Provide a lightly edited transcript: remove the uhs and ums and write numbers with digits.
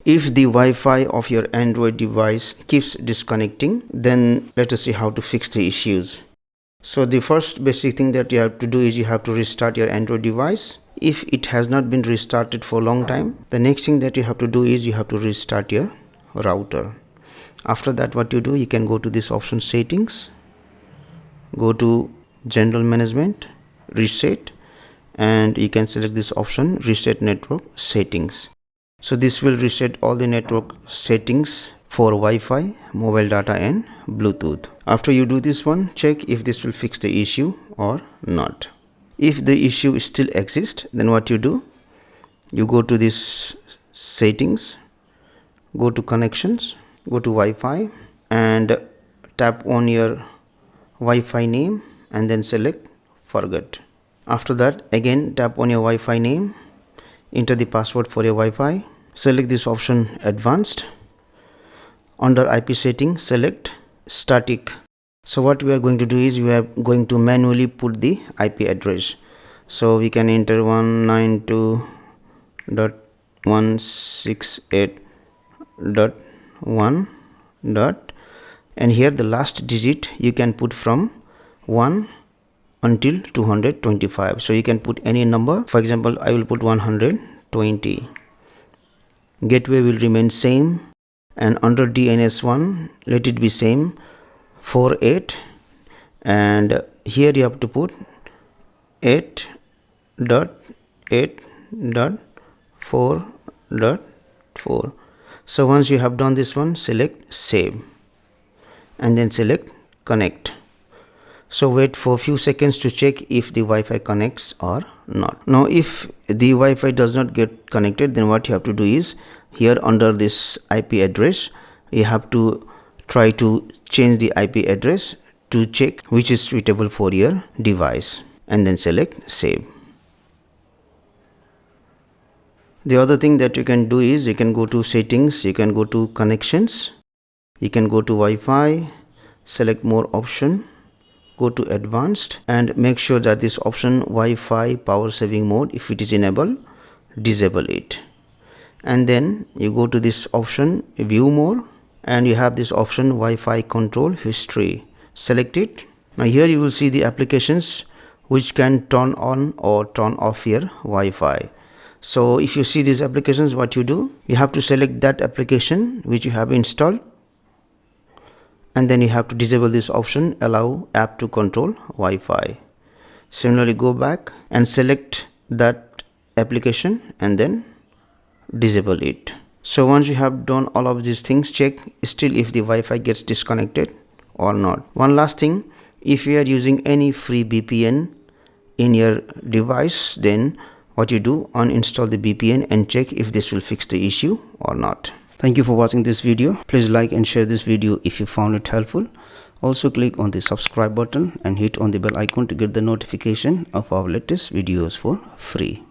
If the Wi-Fi of your Android device keeps disconnecting, then let us see how to fix the issues. So the first basic thing that you have to do is you have to restart your Android device. If it has not been restarted for a long time, the next thing that you have to do is you have to restart your router. After that, what you do, you can go to this option settings, go to general management, reset, and you can select this option reset network settings. So this will reset all the network settings for Wi-Fi, mobile data and Bluetooth. After you do this one, check if this will fix the issue or not. If the issue still exists, then what you do, you go to this settings, go to connections, go to Wi-Fi and tap on your Wi-Fi name and then select forget. After that, again tap on your Wi-Fi name, enter the password for your Wi-Fi, select this option advanced. Under IP setting, select static. So what we are going to do is we are going to manually put the IP address. So we can enter 192.168.1. And here the last digit you can put from 1 until 225. So you can put any number. For example, I will put 120. Gateway will remain same, and under DNS1 let it be same 48, and here you have to put 8.8.4.4. So once you have done this one, select save and then select connect. So wait for a few seconds to check if the Wi-Fi connects or not. Now if the Wi-Fi does not get connected, then what you have to do is here under this IP address, you have to try to change the IP address to check which is suitable for your device and then select save. The other thing that you can do is you can go to settings, you can go to connections, you can go to Wi-Fi, select more option, go to advanced and make sure that this option Wi-Fi power saving mode, if it is enabled, disable it. And then you go to this option view more and you have this option Wi-Fi control history. Select it. Now here you will see the applications which can turn on or turn off your Wi-Fi. So if you see these applications, what you do, you have to select that application which you have installed, and then you have to disable this option allow app to control Wi-Fi. Similarly, go back and select that application and then disable it. So once you have done all of these things, check still if the Wi-Fi gets disconnected or not. One last thing, if you are using any free VPN in your device, then what you do, uninstall the VPN and check if this will fix the issue or not. Thank you for watching this video. Please like and share this video if you found it helpful. Also click on the subscribe button and hit on the bell icon to get the notification of our latest videos for free.